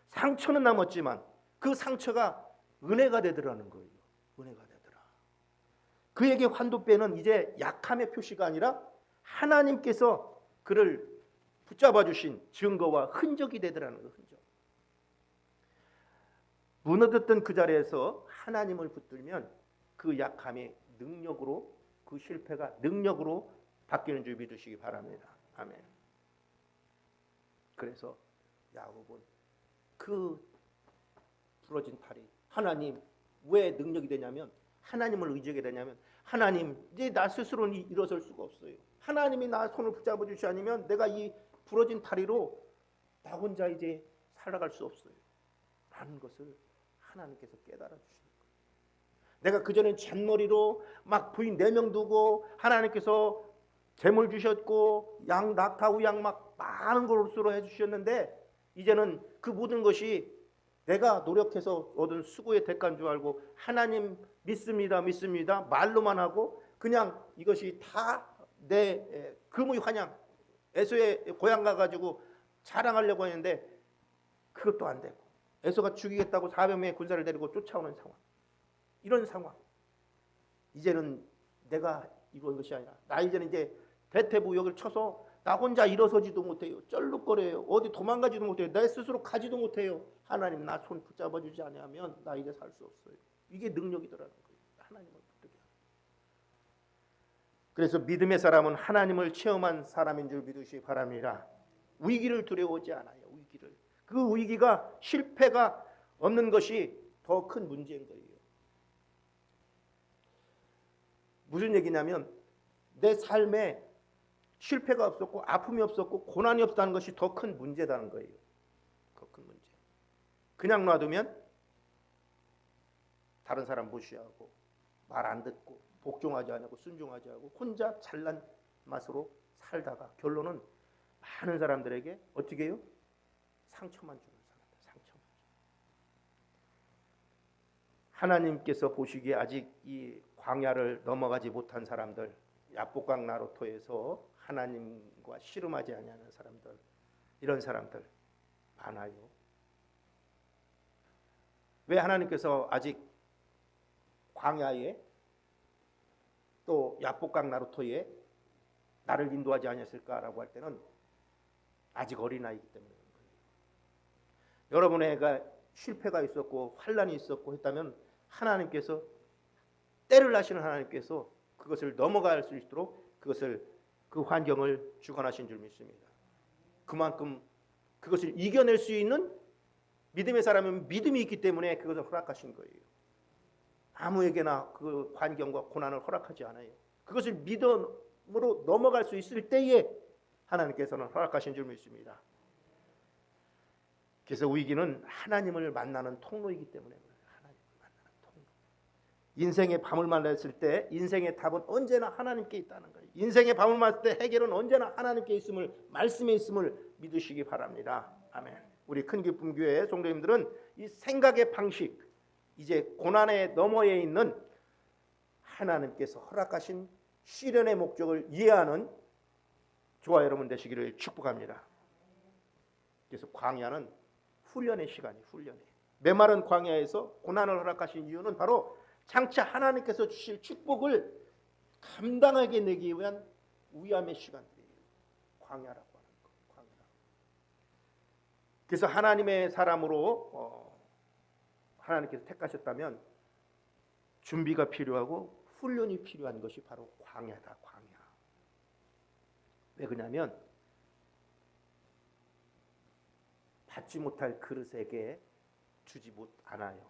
상처는 남았지만 그 상처가 은혜가 되더라는 거예요. 은혜가 되더라. 그에게 환도뼈는 이제 약함의 표시가 아니라 하나님께서 그를 붙잡아 주신 증거와 흔적이 되더라는 거예요. 흔적. 무너졌던 그 자리에서 하나님을 붙들면 그 약함이 능력으로, 그 실패가 능력으로 바뀌는 줄 믿으시기 바랍니다. 아멘. 그래서 야곱은 그 부러진 다리, 하나님 왜 능력이 되냐면, 하나님을 의지하게 되냐면, 하나님 이제 나 스스로는 일어설 수가 없어요. 하나님이 나 손을 붙잡아 주시 아니면 내가 이 부러진 다리로 나 혼자 이제 살아갈 수 없어요 라는 것을 하나님께서 깨달아 주시는 거예요. 내가 그전엔 잔머리로 막 부인 4명 두고 하나님께서 재물 주셨고 양 낙타우 양 막 많은 것으로 해주셨는데, 이제는 그 모든 것이 내가 노력해서 얻은 수고의 대가인 줄 알고 하나님 믿습니다 말로만 하고 그냥 이것이 다 내 금의 환양, 에서의 고향 가가지고 자랑하려고 했는데 그것도 안 되고, 에서가 죽이겠다고 400명의 군사를 데리고 쫓아오는 상황, 이런 상황. 이제는 내가 이루는 것이 아니라 나 이제는 이제 대퇴부역을 쳐서 나 혼자 일어서지도 못해요. 쩔룩거려요. 어디 도망가지도 못해요. 내 스스로 가지도 못해요. 하나님 나 손 붙잡아 주지 않으면 나 이제 살 수 없어요. 이게 능력이더라는 거예요. 하나님을 붙들게. 그래서 믿음의 사람은 하나님을 체험한 사람인 줄 믿으시기 바랍니다. 위기를 두려워하지 않아요. 위기를. 그 위기가 실패가 없는 것이 더 큰 문제인 거예요. 무슨 얘기냐면 내 삶에 실패가 없었고 아픔이 없었고 고난이 없다는 것이 더 큰 문제라는 거예요. 더 큰 문제. 그냥 놔두면 다른 사람 무시하고 말 안 듣고 복종하지 않고 순종하지 않고 혼자 잘난 맛으로 살다가 결론은 많은 사람들에게 어떻게 해요? 상처만 주는 사람들, 상처만. 하나님께서 보시기에 아직 이 광야를 넘어가지 못한 사람들, 야복강 나루토에서 하나님과 씨름하지 아니하는 사람들, 이런 사람들 많아요. 왜 하나님께서 아직 광야에 또 야복강 나루토에 나를 인도하지 아니했을까라고 할 때는 아직 어린아이이기 때문에 그런 거예요. 여러분의 애가 실패가 있었고 환난이 있었고 했다면 하나님께서, 때를 나시는 하나님께서 그것을 넘어갈 수 있도록 그 환경을 주관하신 줄 믿습니다. 그만큼 그것을 이겨낼 수 있는 믿음의 사람은 믿음이 있기 때문에 그것을 허락하신 거예요. 아무에게나 그 환경과 고난을 허락하지 않아요. 그것을 믿음으로 넘어갈 수 있을 때에 하나님께서는 허락하신 줄 믿습니다. 그래서 위기는 하나님을 만나는 통로이기 때문에 하나님을 만나는 통로. 인생의 밤을 만났을 때 인생의 답은 언제나 하나님께 있다는 거예요. 인생의 밤을 만났을 때 해결은 언제나 하나님께 있음을, 말씀에 있음을 믿으시기 바랍니다. 아멘. 우리 큰 기쁨 교회 성도님들은 이 생각의 방식, 이제 고난의 너머에 있는 하나님께서 허락하신 시련의 목적을 이해하는 저와 여러분 되시기를 축복합니다. 그래서 광야는 훈련의 시간이, 훈련이. 메마른 광야에서 고난을 허락하신 이유는 바로 장차 하나님께서 주실 축복을 감당하게 내기 위한 위함의 시간들이에요. 광야라고 하는 거. 광야. 그래서 하나님의 사람으로 하나님께서 택하셨다면 준비가 필요하고 훈련이 필요한 것이 바로 광야다. 광야. 왜 그러냐면 받지 못할 그릇에게 주지 못 않아요.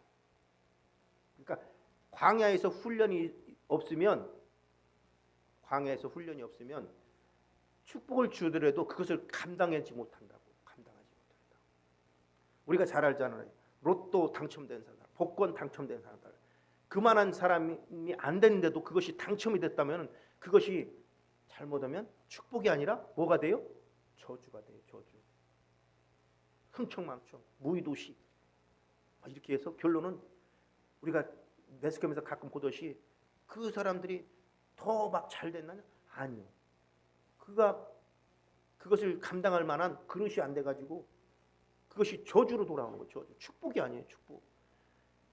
그러니까 광야에서 훈련이 없으면 축복을 주더라도 그것을 감당하지 못한다고. 감당하지 못한다고. 우리가 잘 알잖아요. 로또 당첨된 사람, 복권 당첨된 사람들. 그만한 사람이 안 되는데도 그것이 당첨이 됐다면 그것이 잘못하면 축복이 아니라 뭐가 돼요? 저주가 돼요. 저주. 흥청망청, 무의도시. 이렇게 해서 결론은 우리가 매스컴에서 가끔 보듯이 그 사람들이 더 막 잘 됐나요? 아니요. 그것을 감당할 만한 그릇이 안 돼가지고 그것이 저주로 돌아오는 거죠. 저주. 축복이 아니에요. 축복.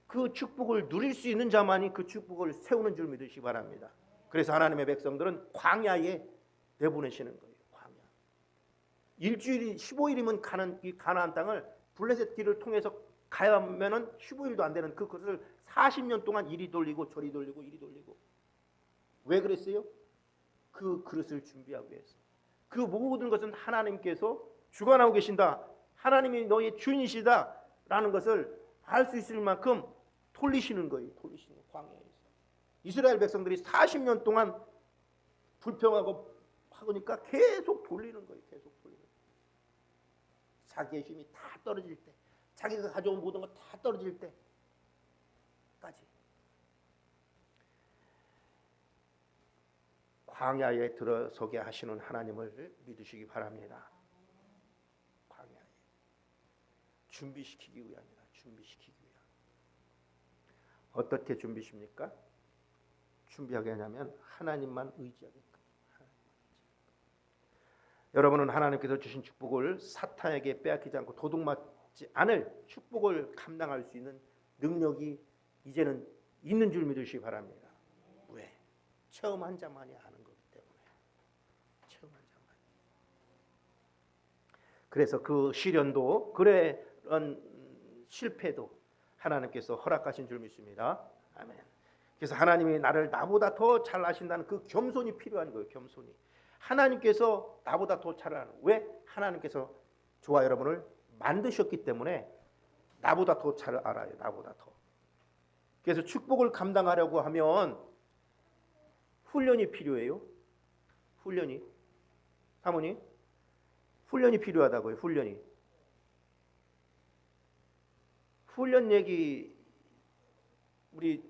그 축복을 누릴 수 있는 자만이 그 축복을 세우는 줄 믿으시기 바랍니다. 그래서 하나님의 백성들은 광야에 내보내시는 거예요. 광야. 일주일이 15일이면 가는 이 가나안 땅을 블레셋 길을 통해서 가야면은 15일도 안 되는 그것을 40년 동안 이리 돌리고 저리 돌리고 이리 돌리고. 왜 그랬어요? 그 그릇을 준비하기 위해서. 그 모든 것은 하나님께서 주관하고 계신다. 하나님이 너의 주인이시다라는 것을 알 수 있을 만큼 돌리시는 거예요. 돌리시는 거예요. 광야에서. 이스라엘 백성들이 40년 동안 불평하고 하니까 계속 돌리는 거예요. 계속 돌리는 거예요. 자기의 힘이 다 떨어질 때, 자기가 가져온 모든 것 다 떨어질 때까지 광야에 들어서게 하시는 하나님을 믿으시기 바랍니다. 광야에 준비시키기 위함이다. 준비시키기 위함. 어떻게 준비십니까? 준비하게 하냐면 하나님만 의지하게끔. 여러분은 하나님께서 주신 축복을 사탄에게 빼앗기지 않고 도둑맞지 않을 축복을 감당할 수 있는 능력이 이제는 있는 줄 믿으시기 바랍니다. 왜? 체험한 자만이 아는 거기 때문에. 체험한 자만이. 그래서 그 시련도 그런 실패도 하나님께서 허락하신 줄 믿습니다. 아멘. 그래서 하나님이 나를 나보다 더 잘 아신다는 그 겸손이 필요한 거예요. 겸손이. 하나님께서 나보다 더 잘 아는. 왜? 하나님께서 저와 여러분을 만드셨기 때문에 나보다 더 잘 알아요. 나보다 더. 그래서 축복을 감당하려고 하면 훈련이 필요해요. 훈련이. 사모님, 훈련이 필요하다고요. 훈련이. 훈련 얘기 우리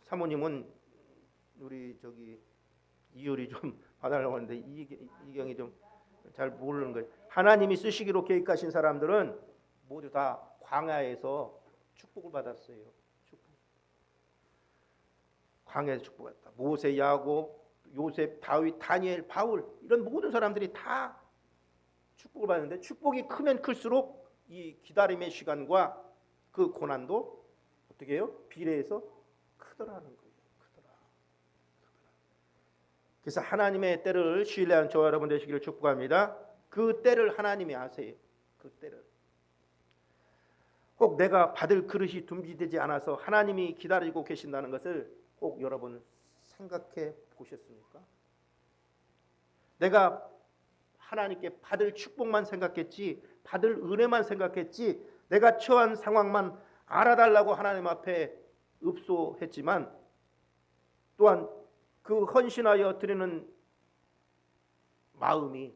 사모님은 우리 이율이 좀 봐달라고 하는데 이경이 좀 잘 모르는 거예요. 하나님이 쓰시기로 계획하신 사람들은 모두 다 광야에서 축복을 받았어요. 축복. 광야에서 축복받았다. 모세, 야곱, 요셉, 다윗, 다니엘, 바울 이런 모든 사람들이 다 축복을 받는데 축복이 크면 클수록 이 기다림의 시간과 그 고난도 어떻게 해요? 비례해서 크더라는 거예요. 그래서 하나님의 때를 신뢰한 저와 여러분 되시기를 축복합니다. 그 때를 하나님이 아세요. 그 때를. 꼭 내가 받을 그릇이 준비되지 않아서 하나님이 기다리고 계신다는 것을 꼭 여러분 생각해 보셨습니까? 내가 하나님께 받을 축복만 생각했지, 받을 은혜만 생각했지, 내가 처한 상황만 알아달라고 하나님 앞에 읍소했지만 또한 그 헌신하여 드리는 마음이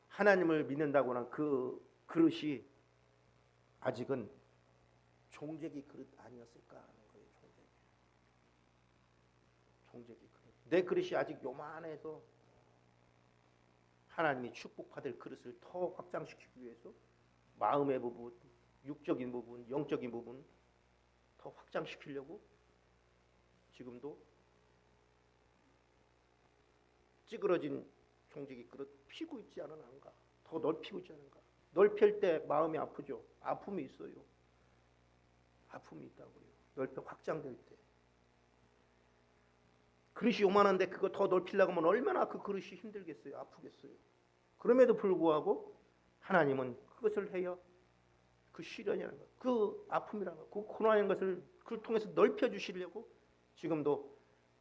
하나님을 믿는다고 하는 그 그릇이 아직은 종재기 그릇 아니었을까 하는 거예요. 종재기 그릇. 내 그릇이 아직 요만해서 하나님이 축복받을 그릇을 더 확장시키기 위해서 마음의 부분, 육적인 부분, 영적인 부분 더 확장시키려고 지금도 찌그러진 종재기 그릇 피고 있지 않은가? 더 넓히고 있지 않은가? 넓힐 때 마음이 아프죠. 아픔이 있어요. 아픔이 있다고요. 넓혀 확장될 때. 그릇이 요만한데 그거 더 넓히려고 하면 얼마나 그 그릇이 힘들겠어요. 아프겠어요. 그럼에도 불구하고 하나님은 그것을 해요. 그 시련이라는 것, 그 아픔이라는 것, 그 고난이라는 것을 그걸 통해서 넓혀주시려고 지금도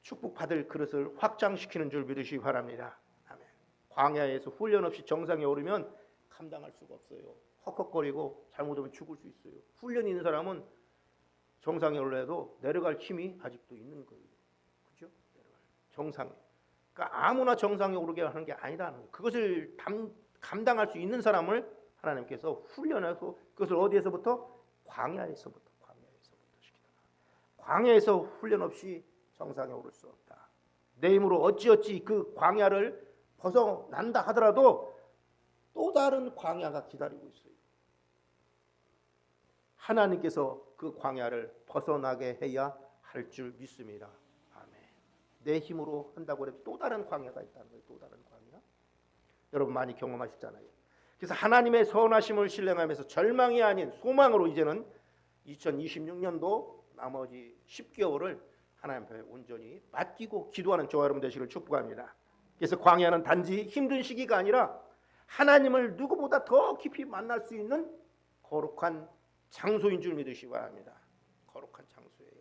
축복받을 그릇을 확장시키는 줄 믿으시기 바랍니다. 아멘. 광야에서 훈련 없이 정상에 오르면 감당할 수가 없어요. 헉헉거리고 잘못하면 죽을 수 있어요. 훈련이 있는 사람은 정상에 올라도 내려갈 힘이 아직도 있는 거예요. 그죠? 정상에. 그러니까 아무나 정상에 오르게 하는 게 아니라는 거예요. 그것을 감당할 수 있는 사람을 하나님께서 훈련해서 그것을 어디에서부터? 광야에서부터 시키다. 광야에서 훈련 없이 정상에 오를 수 없다. 내 힘으로 어찌어찌 그 광야를 벗어난다 하더라도 또 다른 광야가 기다리고 있어요. 하나님께서 그 광야를 벗어나게 해야 할 줄 믿습니다. 아멘. 내 힘으로 한다고 해도 또 다른 광야가 있다는 거예요. 또 다른 광야. 여러분 많이 경험하셨잖아요. 그래서 하나님의 선하심을 신뢰하면서 절망이 아닌 소망으로 이제는 2026년도 나머지 10개월을 하나님 앞에 온전히 맡기고 기도하는 저와 여러분 되시기를 축복합니다. 그래서 광야는 단지 힘든 시기가 아니라 하나님을 누구보다 더 깊이 만날 수 있는 거룩한 장소인 줄 믿으시기 바랍니다. 거룩한 장소예요.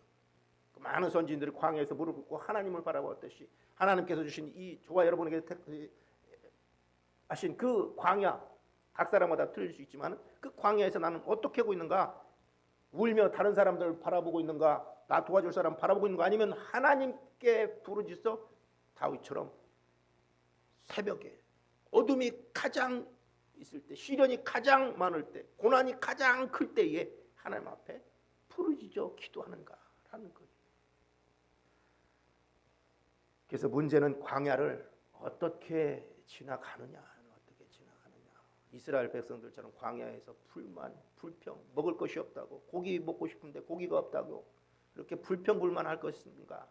많은 선지인들이 광야에서 무릎 꿇고 하나님을 바라보았듯이 하나님께서 주신 이 저와 여러분에게 하신 그 광야, 각 사람마다 틀릴 수 있지만 그 광야에서 나는 어떻게 하고 있는가? 울며 다른 사람들을 바라보고 있는가? 나 도와줄 사람 바라보고 있는가? 아니면 하나님께 부르짖어 다윗처럼 새벽에 어둠이 가장 있을 때, 시련이 가장 많을 때, 고난이 가장 클 때에 하나님 앞에 부르짖어 기도하는가라는 거예요. 그래서 문제는 광야를 어떻게 지나가느냐. 이스라엘 백성들처럼 광야에서 불만, 불평, 먹을 것이 없다고, 고기 먹고 싶은데 고기가 없다고 이렇게 불평불만할 것인가?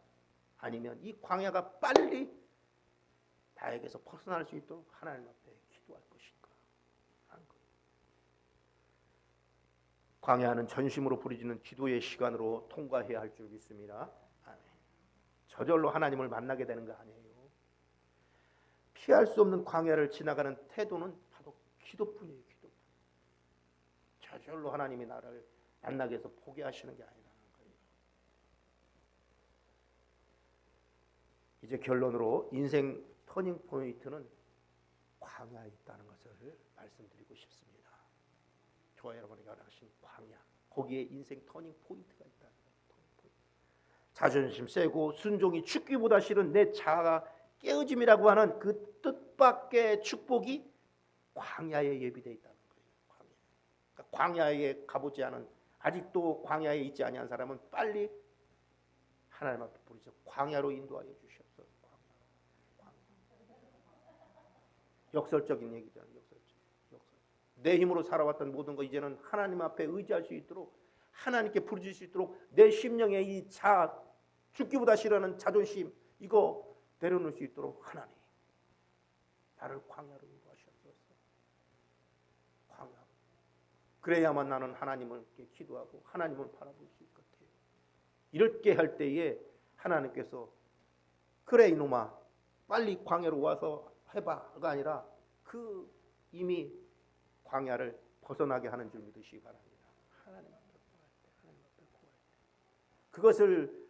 아니면 이 광야가 빨리 나에게서 벗어날 수 있도록 하나님 앞에 기도할 것인가? 하는 거예요. 광야는 전심으로 부르짖는 기도의 시간으로 통과해야 할 줄 믿습니다. 아멘. 저절로 하나님을 만나게 되는 거 아니에요. 피할 수 없는 광야를 지나가는 태도는 기도뿐이에요. 기도뿐. 저절로 하나님이 나를 만나게 해서 포기하시는 게 아니라는 거예요. 이제 결론으로 인생 터닝 포인트는 광야에 있다는 것을 말씀드리고 싶습니다. 저와 여러분에게 하신 광야, 거기에 인생 터닝 포인트가 있다는 거예요. 자존심 세고 순종이 죽기보다 싫은 내 자아가 깨어짐이라고 하는 그 뜻밖의 축복이 광야에 예비되어 있다는 거예요. 그러니까 광야에 가보지 않은, 아직도 광야에 있지 아니한 사람은 빨리 하나님 앞에 부르짖어 광야로 인도하여 주시옵소서. 광야. 역설적인 얘기잖아요. 역설. 내 힘으로 살아왔던 모든 거 이제는 하나님 앞에 의지할 수 있도록, 하나님께 부르짖을 수 있도록 내 심령의 이 자아, 죽기보다 싫어하는 자존심, 이거 내려놓을 수 있도록 하나님 나를 광야로 그래야만 나는 하나님을 기도하고 하나님을 바라볼 수 있을 것 같아요. 이렇게 할 때에 하나님께서 그래 이놈아 빨리 광야로 와서 해봐가 아니라 그 이미 광야를 벗어나게 하는 줄 믿으시기 바랍니다. 하나님 앞에 구할 때. 그것을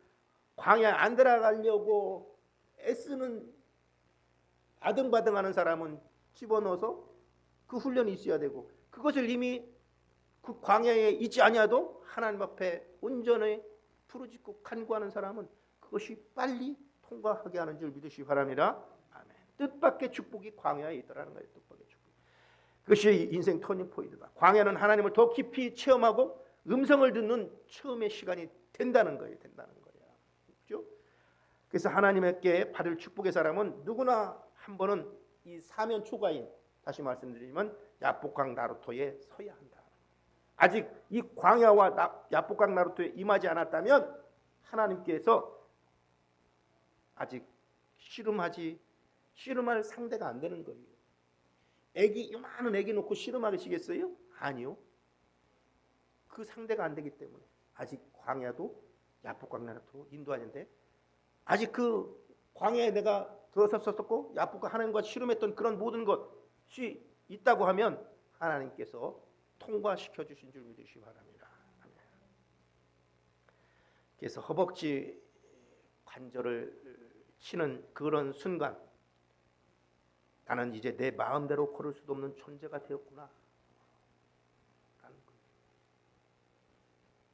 광야에 안 들어가려고 애쓰는 아등바등하는 사람은 집어넣어서 그 훈련이 있어야 되고, 그것을 이미 그 광야에 있지 아니하도 하나님 앞에 온전히 부르짖고 간구하는 사람은 그것이 빨리 통과하게 하는 줄 믿으시기 바랍니다. 아멘. 뜻밖의 축복이 광야에 있더라는 거예요. 뜻밖의 축복. 그것이 인생 터닝 포인트다. 광야는 하나님을 더 깊이 체험하고 음성을 듣는 처음의 시간이 된다는 거예요. 된다는 거예요. 그렇죠? 그래서 하나님께 받을 축복의 사람은 누구나 한 번은 이 사면 초과인, 다시 말씀드리면 야복강 나루토에 서야 한다. 아직 이 광야와 야복강 나루토에 임하지 않았다면 하나님께서 아직 씨름할 상대가 안 되는 거예요. 이만한 애기 놓고 씨름하시겠어요? 아니요. 그 상대가 안 되기 때문에 아직 광야도 야복강 나루토로 인도하는데, 아직 그 광야에 내가 들어섰었고 야복강 하나님과 씨름했던 그런 모든 것이 있다고 하면 하나님께서 통과시켜 주신 줄 믿으시기 바랍니다. 그래서 허벅지 관절을 치는 그런 순간, 나는 이제 내 마음대로 걸을 수도 없는 존재가 되었구나.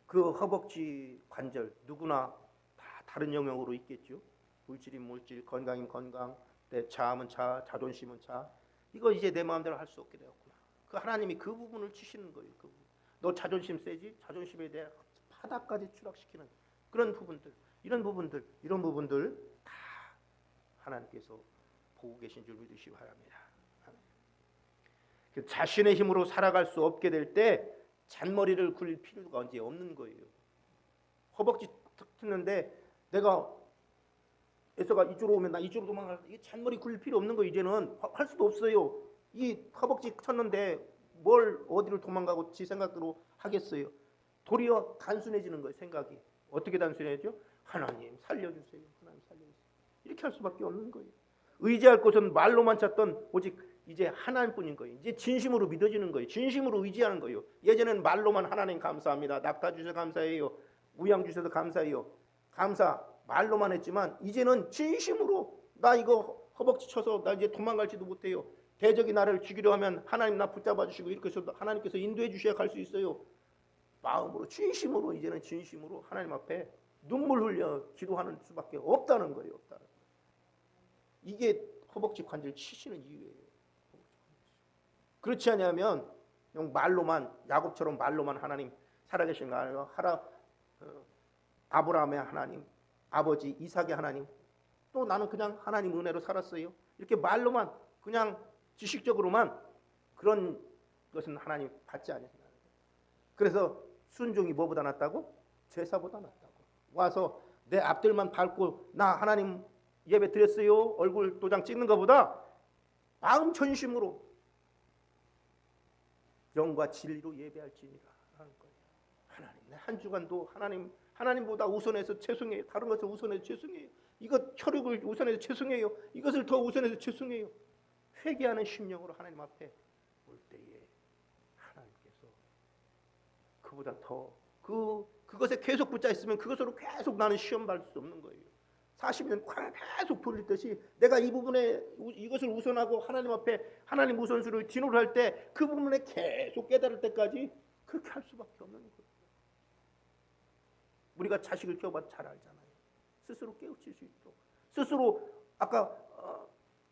그 허벅지 관절 누구나 다 다른 영역으로 있겠죠. 물질이면 물질, 건강이면 건강, 내 자아면 자아, 자존심은 자아. 이거 이제 내 마음대로 할 수 없게 되었구나. 그 하나님이 그 부분을 치시는 거예요. 그 부분. 너 자존심 세지? 자존심에 대해 바닥까지 추락시키는 그런 부분들, 이런 부분들 다 하나님께서 보고 계신 줄 믿으시기 바랍니다. 자신의 힘으로 살아갈 수 없게 될 때 잔머리를 굴릴 필요가 이제 없는 거예요. 허벅지 탁 텄는데 내가 에서가 이쪽으로 오면 나 이쪽으로 도망갈, 이 잔머리 굴릴 필요 없는 거. 이제는 할 수도 없어요. 이 허벅지 쳤는데 뭘 어디를 도망가고 지 생각대로 하겠어요. 도리어 단순해지는 거예요. 생각이 어떻게 단순해져? 하나님 살려주세요. 하나님 살려주세요. 이렇게 할 수밖에 없는 거예요. 의지할 것은 말로만 찾던 오직 이제 하나님뿐인 거예요. 이제 진심으로 믿어지는 거예요. 진심으로 의지하는 거예요. 예전에는 말로만 하나님 감사합니다. 낙타 주셔서 감사해요. 우양 주셔서 감사해요. 감사 말로만 했지만 이제는 진심으로 나 이거 허벅지 쳐서 나 이제 도망갈지도 못해요. 대적이 나를 죽이려 하면 하나님 나 붙잡아 주시고 이렇게 해서 하나님께서 인도해 주셔야 갈 수 있어요. 마음으로 진심으로 이제는 진심으로 하나님 앞에 눈물 흘려 기도하는 수밖에 없다는 거예요. 없다는 거예요. 이게 허벅지 관절 치시는 이유예요. 그렇지 않으면 그냥 말로만 야곱처럼 말로만 하나님 살아계신 거 아니에요. 아브라함의 하나님, 아버지 이삭의 하나님, 또 나는 그냥 하나님 은혜로 살았어요. 이렇게 말로만 그냥 지식적으로만 그런 것은 하나님 받지 않으신다. 그래서 순종이 뭐보다 낫다고? 제사보다 낫다고. 와서 내 앞들만 밟고 나 하나님 예배 드렸어요. 얼굴 도장 찍는 것보다 마음 전심으로 영과 진리로 예배할지니라 하는 거예요. 하나님, 내 한 주간도 하나님보다 우선해서 죄송해요. 다른 것을 우선해서 죄송해요. 이것 혈육을 우선해서 죄송해요. 이것을 더 우선해서 죄송해요. 회개하는 심령으로 하나님 앞에 올 때에 하나님께서 그보다 더 그것에 계속 붙잡아 있으면 그것으로 계속 나는 시험 받을 수 없는 거예요. 40년 계속 돌리듯이 내가 이 부분에 이것을 우선하고 하나님 앞에 하나님 우선순위를 뒤로 할 때 그 부분에 계속 깨달을 때까지 그렇게 할 수밖에 없는 거예요. 우리가 자식을 키워봐도 잘 알잖아요. 스스로 깨우칠 수 있도록. 스스로 아까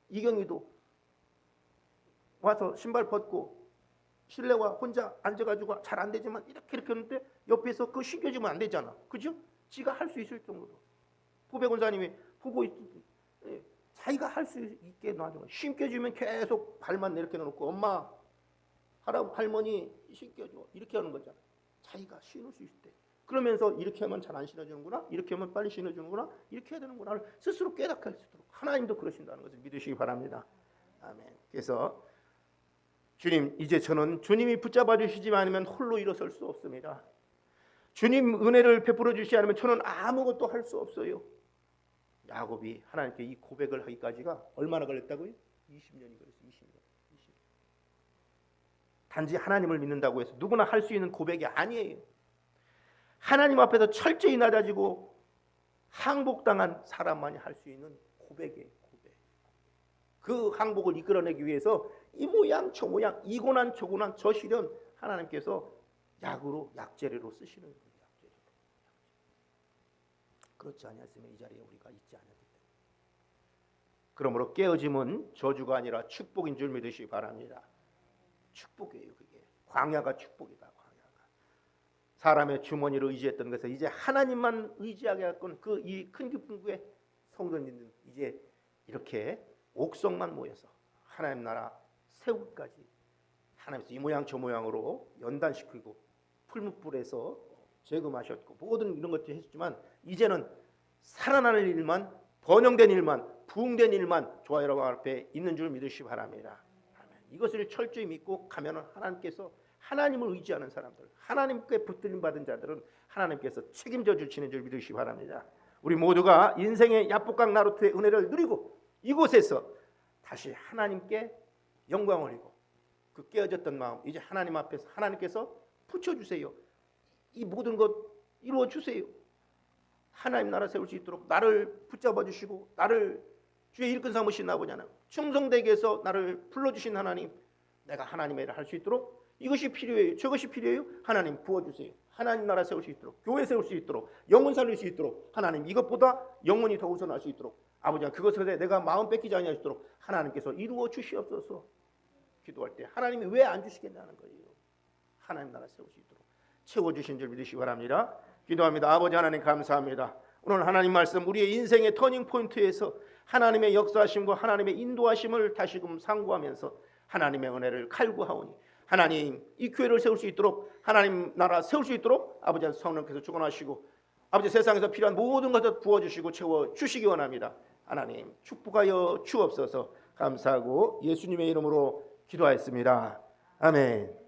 이경이도 와서 신발 벗고 실내와 혼자 앉아가지고 잘 안 되지만 이렇게 하는데 옆에서 그거 신겨주면 안 되잖아. 그죠? 지가 할 수 있을 정도로. 후배 권사님이 보고 자기가 할 수 있게 놔줘. 신겨주면 계속 발만 이렇게 놓고 엄마, 할머니 신겨줘. 이렇게 하는 거잖아. 자기가 신을 수 있을 때. 그러면서 이렇게 하면 잘 안 신어주는구나. 이렇게 하면 빨리 신어주는구나. 이렇게 해야 되는구나. 스스로 깨닫게 할 수 있도록 하나님도 그러신다는 것을 믿으시기 바랍니다. 아멘. 그래서 주님, 이제 저는 주님이 붙잡아 주시지 않으면 홀로 일어설 수 없습니다. 주님 은혜를 베풀어 주시지 않으면 저는 아무것도 할 수 없어요. 야곱이 하나님께 이 고백을 하기까지가 얼마나 걸렸다고요? 20년이 걸렸어요. 20년. 단지 하나님을 믿는다고 해서 누구나 할 수 있는 고백이 아니에요. 하나님 앞에서 철저히 낮아지고 항복당한 사람만이 할 수 있는 고백이에요. 고백. 그 항복을 이끌어내기 위해서 이 모양 저 모양 이 고난 저 고난 저 시련 하나님께서 약재료로 쓰시는 거예요. 그렇지 않았으면 이 자리에 우리가 있지 않았기 때문에. 그러므로 깨어짐은 저주가 아니라 축복인 줄 믿으시기 바랍니다. 축복이에요. 그게 광야가 축복이다. 광야가 사람의 주머니를 의지했던 것에서 이제 하나님만 의지하게 했건 그 이 큰 기쁨 구에 성도님들 이제 이렇게 옥석만 모여서 하나님 나라 세우기까지 하나님께서 이 모양 저 모양으로 연단시키고 풀무불에서 재금하셨고 모든 이런 것들을 했지만 이제는 살아나는 일만 번영된 일만 부흥된 일만 저와 여러분 앞에 있는 줄 믿으시기 바랍니다. 아멘. 이것을 철저히 믿고 가면은 하나님께서 하나님을 의지하는 사람들 하나님께 붙들림 받은 자들은 하나님께서 책임져 주시는 줄 믿으시기 바랍니다. 우리 모두가 인생의 야복강 나루트의 은혜를 누리고 이곳에서 다시 하나님께 영광을 올리고 그 깨어졌던 마음 이제 하나님 앞에서 하나님께서 붙여주세요. 이 모든 것 이루어 주세요. 하나님 나라 세울 수 있도록 나를 붙잡아 주시고 나를 주의 일꾼 삼으신 아버지 하나님 충성되게 해서 나를 불러주신 하나님 내가 하나님의 일을 할 수 있도록 이것이 필요해요. 저것이 필요해요. 하나님 부어주세요. 하나님 나라 세울 수 있도록 교회 세울 수 있도록 영혼 살릴 수 있도록 하나님 이것보다 영혼이 더 우선할 수 있도록 아버지 그것에 내가 마음 뺏기지 않을 수 있도록 하나님께서 이루어 주시옵소서. 기도할 때 하나님이 왜 안 주시겠냐는 거예요. 하나님 나라 세울 수 있도록 채워주신 줄 믿으시기 바랍니다. 기도합니다. 아버지 하나님 감사합니다. 오늘 하나님 말씀 우리의 인생의 터닝포인트에서 하나님의 역사하심과 하나님의 인도하심을 다시금 상고하면서 하나님의 은혜를 갈구하오니 하나님 이 교회를 세울 수 있도록 하나님 나라 세울 수 있도록 아버지 성령께서 주관하시고 아버지 세상에서 필요한 모든 것을 부어주시고 채워주시기 원합니다. 하나님 축복하여 주옵소서. 감사하고 예수님의 이름으로 기도하였습니다. 아멘.